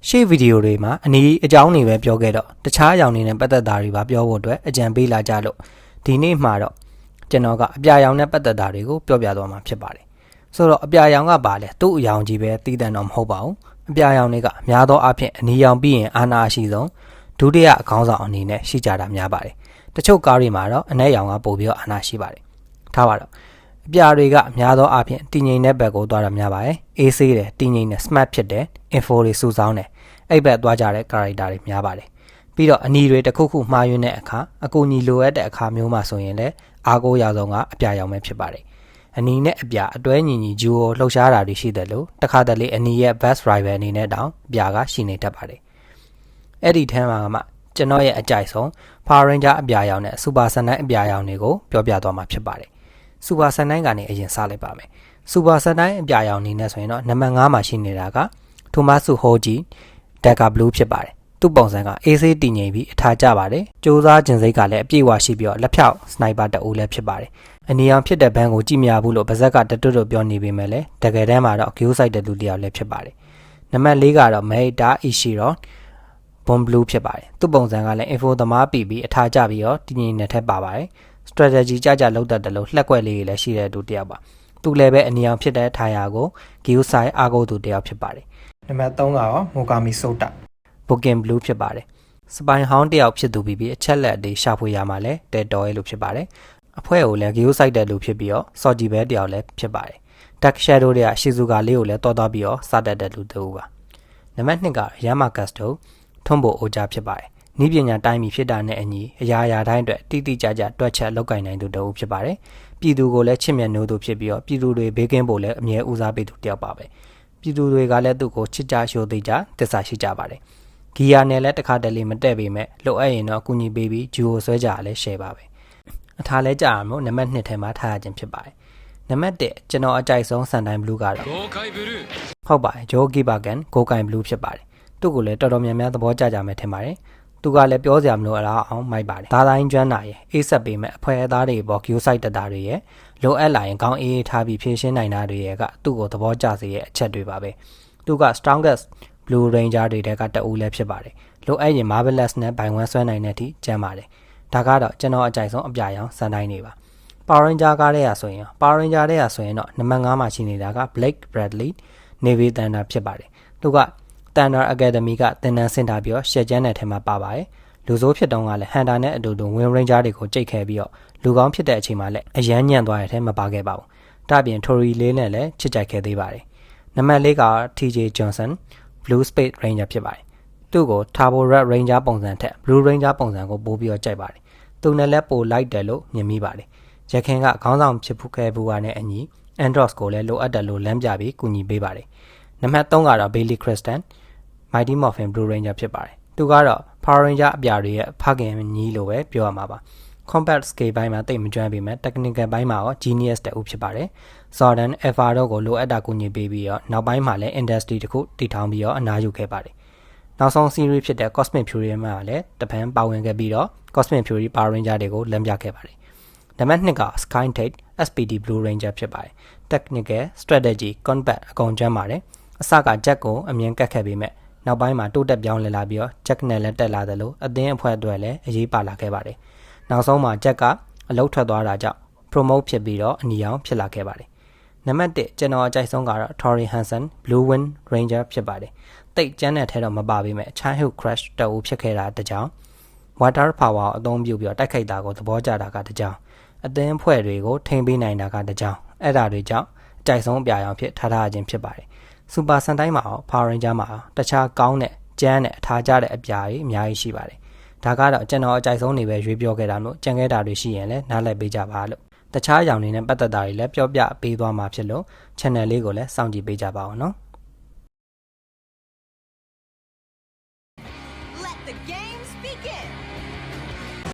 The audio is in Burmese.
ရှေ့ဗီဒီယိုတွေမှာအနီးအကြောင်းတွေပဲပြောခဲ့တော့တခြားအကြောင်းတွေနဲ့ပတ်သက်တာတွေပါပြောဖို့အတွက်အကြံပေးလာကြလို့ဒီနေ့မှာတော့ကျွန်တော်ကအပြာရောင်နဲ့ပတ်သက်တာတွေကိုပြောပြသွားမှာဖြစ်ပါတယ်ဆိုတော့အပြာရောင်ကပါလဲသူ့အယောင်ကြီးပဲတည်တံ့တော့မဟုတ်ပါဘူးအပြာရောင်တွေကအများသောအားဖြင့်အနီရောင်ပြီးရင်အာနာရှိဆုံးဒုတိယအကောင်းဆောင်အနေနဲ့ရှိကြတာများပါတယ်တချို့ကားတွေမှာတော့အနက်ရောင်ကပို့ပြီးတော့အာနာရှိပါတယ်ထားပါတော့အပြာတွေကအများသောအားဖြင့်တည်ငြိမ်တဲ့ဘက်ကိုသွားတာများပါတယ်အေးဆေးတယ်တည်ငြိမ်တယ် smart ဖြစ်တယ် info တွေစုဆောင်းတယ်အဲ့ဘက်သွားကြတဲ့ character တွေများပါတယ်ပြီးတော့အနီတွေတစ်ခုခုမှားယွင်းတဲ့အခါအကူအညီလိုအပ်တဲ့အခါမျိုးမှာဆိုရင်လည်းအားကိုးရဆုံးကအပြာရောင်ပဲဖြစ်ပါတယ်အနီနဲ့အပြာအတွဲညီညီဂျူကိုလှုပ်ရှားတာတွေရှိတယ်လို့တခါတလေအနီရဲ့ best rival အနေနဲ့တောင်အပြာကရှိနေတတ်ပါတယ်အဲ့ဒီထဲမှာမှကျွန်တော်ရဲ့အကြိုက်ဆုံး Power Ranger အပြာရောင်နဲ့ Super Sentai အပြာရောင်တွေကိုပြောပြသွားမှာဖြစ်ပါတယ် Super Sentai ကနေအရင်စလိုက်ပါမယ် Super Sentai အပြာရောင်အနေနဲ့ဆိုရင်တော့နံပါတ်5မှာရှိနေတာက Tomasu Hoji Dagger Blue ဖြစ်ပါတယ်သူ့ပုံစံကအေးဆေးတည်ငြိမ်ပြီးအထာကျပါတယ်စ조사ခြင်းစိတ်ကလည်းအပြည့်အဝရှိပြီးတော့လက်ဖြောက်စနိုက်ပါတအူးလည်းဖြစ်ပါတယ်အနီရောင်ဖြစ်တဲ့ဘန်းကိုကြည့်မရဘူးလို့ပါဇက်ကတတွတ်ပြောနေပေမဲ့လည်းတကယ်တမ်းမှာတော့ဂိူးဆိုင်တဲ့လူတစ်ယောက်လည်းဖြစ်ပါတယ်နံပါတ်4ကတော့ Meita Ishiro Bon Blue ဖြစ်ပါတယ်သူ့ပုံစံကလည်း info သမားပြီးအထာကျပြီးတော့တည်ငြိမ်တဲ့ထက်ပါပါတယ် strategy ကြလောက်တတ်တယ်လို့လှက်ကွက်လေးတွေလည်းရှိတဲ့သူတစ်ယောက်ပါသူလည်းပဲအနီရောင်ဖြစ်တဲ့ထာယာကိုဂိူးဆိုင်အားကိုးသူတစ်ယောက်ဖြစ်ပါတယ်နံပါတ်3ကတော့ Mogami Sota Boken Blue ဖြစ်ပါတယ်စပိုင်ဟောင်းတယောက်ဖြစ်သူပြီးအချက်လက်အသေးရှာဖွေရမှာလဲတဲတော်ရဲ့လို့ဖြစ်ပါတယ်အဖွဲကိုလည်းဂီယိုဆိုင်တဲ့လူဖြစ်ပြီးတော့စော်ဂျီဘဲတယောက်လည်းဖြစ်ပါတယ် Dark Shadow တွေကရှီဇူကာလေးကိုလည်းတော်တော်ပြီးတော့စတတ်တဲ့လူတူပါနံပါတ်2ကရမ်မာကတ်စတိုထွန်းဘိုအိုဂျာဖြစ်ပါတယ်နီးပညာတိုင်းပြည်ဖြစ်တာနဲ့အညီအရာတိုင်းအတွက်တိတိကျကျတွက်ချက်လောက်ကင်နိုင်သူတူဖြစ်ပါတယ်ပြည်သူကိုလည်းချစ်မြတ်နိုးသူဖြစ်ပြီးတော့ပြည်သူတွေဘေးကင်းဖို့လည်းအမြဲဦးစားပေးသူတယောက်ပါပဲပြည်သူတွေကလည်းသူ့ကိုချစ်ကြရှိုးသိကြတစ္ဆာရှိကြပါတယ်ဂီယာနဲ့လည်းတစ်ခါတလေမတက်ပေမဲ့လိုအပ်ရင်တော့အကူအညီပေးပြီးဂျူကိုဆွဲကြရလဲ share ပါပဲအထားလဲကြာအောင်နံပါတ်2ထဲမှာထားရခြင်းဖြစ်ပါတယ်နံပါတ်1ကျွန်တော်အကြိုက်ဆုံးစန်တိုင်းဘလူးကတော့ဟုတ်ပါတယ်ဂျိုဂီဘာကန်ဂိုကိုင်ဘလူးဖြစ်ပါတယ်သူ့ကိုလည်းတော်တော်များများသဘောကျကြမယ်ထင်ပါတယ်သူကလည်းပြောစရာမလိုအလားအောင်မိုက်ပါတယ်ဒါတိုင်းကျွမ်းနာရဲ့အေးဆက်ပေးမဲ့အဖွဲအသားတွေပေါ်ဂီယိုဆိုင်တတာတွေရဲ့လိုအပ်လာရင်ခေါင်းအေးထားပြီးဖြည့်ရှင်းနိုင်တာတွေရဲ့ကသူ့ကိုသဘောကျစေရဲ့အချက်တွေပါပဲသူက strongest Blue Ranger တွေတဲကတအူးလည်းဖြစ်ပါတယ်လိုအပ်ရင် Marvelous နဲ့ဘိုင်ဝမ်ဆွဲနိုင်တဲ့အထိကျမ်းပါတယ်ဒါကတော့ကျွန်တော်အကြိုက်ဆုံးအပြာရောင်စန်တိုင်းတွေပါ Power Ranger ကားထဲရဆိုရင်Power Ranger ထဲရဆိုရင်တော့နံပါတ်5မှာရှိနေတာက Blake Bradley Navy Thunder ဖြစ်ပါတယ်သူက Thunder Academy ကသင်တန်းဆင်းထားပြီးတော့ရှက်ကျန်းတဲ့ထဲမှာပါပါတယ်လူဆိုးဖြစ်တုန်းကလည်း Hunter နဲ့အတူတူ Wind Ranger တွေကိုကြိတ်ခဲပြီးတော့လူကောင်းဖြစ်တဲ့အချိန်မှာလည်းအရန်ညံ့သွားတဲ့ထဲမပါခဲ့ပါဘူးဒါပြင် Tory လေးနဲ့လည်းချစ်ကြိုက်ခဲ့သေးပါတယ်နံပါတ်4က TJ Johnson Blue Space Ranger ဖြစ်ပါတယ်သူ့ကို Turbo Red Ranger ပုံစံထက် Blue Ranger ပုံစံကိုပို့ပြီးတော့ကြိုက်ပါတယ်သူနဲ့လည်းပိုလိုက်တယ်လို့မြင်မိပါတယ်ရခင်ကခေါင်းဆောင်ဖြစ်ဖူးခဲ့ဘူးကနေအညီ Andros ကိုလည်းလိုအပ်တယ်လို့လမ်းပြပြီးကူညီပေးပါတယ်နံပါတ်3ကတော့ Bailey Kristen Mighty Morphin Blue Ranger ဖြစ်ပါတယ်သူကတော့ Power Ranger အပြာတွေရဲ့ဖခင်ညီလိုပဲပြောရမှာပါ Combat Scale ဘိုင်းမှာတိတ်မကျွမ်းပေမဲ့ Technical ဘိုင်းမှာတော့ Genius တူဖြစ်ပါတယ် Zordon Alpha တို့ကိုလိုအပ်တာကူညီပေးပြီးတော့နောက်ပိုင်းမှာလည်း Industry တစ်ခုတည်ထောင်ပြီးတော့အနားယူခဲ့ပါတယ်နောက်ဆုံး series ဖြစ်တဲ့ Cosmic Fury မှာလည်းတပန်းပါဝင်ခဲ့ပြီးတော့ Cosmic Fury Power Ranger တွေကိုလမ်းပြခဲ့ပါတယ်နံပါတ်2က Sky Tate SPD Blue Ranger ဖြစ်ပါတယ် Technical Strategy Combat အကုန်ကျွမ်းပါတယ်အစက Jack ကိုအမြင်ကတ်ခဲ့ပြီးမဲ့နောက်ပိုင်းမှာတိုးတက်ပြောင်းလဲလာပြီးတော့ Jack နဲ့လည်းတက်လာတယ်လို့အသင်းအဖွဲ့အတွက်လည်းအရေးပါလာခဲ့ပါတယ်နောက်ဆုံးမှာ Jack ကအလုပ်ထွက်သွားတာကြောင့် promote ဖြစ်ပြီးတော့အနီရောင်ဖြစ်လာခဲ့ပါတယ်နံပါတ်1ကျွန်တော်အကြိုက်ဆုံးကတော့ Tori Hansen Blue Wind Ranger ဖြစ်ပါတယ်တိတ်ကျန်းတဲ့ထဲတော့မပါပေမဲ့ Childhood Crush တူဖြစ်ခဲ့တာတကြောင် Water Power အသုံးပြုပြီးတော့တိုက်ခိုက်တာကိုသဘောကျတာကတကြောင်အသင်းအဖွဲ့တွေကိုထိန်းပေးနိုင်တာကတကြောင်အဲ့ဒါတွေကြောင့်အကြိုက်ဆုံးအပြာရောင်ဖြစ်ထားခြင်းဖြစ်ပါတယ် Super Sentai မှာရော Power Ranger မှာရောတခြားကောင်းတဲ့ကျန်းတဲ့အထားကျတဲ့အပြာတွေအများကြီးရှိပါတယ်ဒါကတော့ကျွန်တော်အကြိုက်ဆုံးတွေပဲရွေးပြောခဲ့တာလို့ကြံခဲ့တာတွေရှိရင်လည်းနားလည်ပေးကြပါလို့တခြားအကြောင်းတွေနဲ့ပတ်သက်တာတွေလည်းပြောပြပေးသွားမှာဖြစ်လို့ channel လေးကိုလည်းစောင့်ကြည့်ပေးကြပါဦးနော်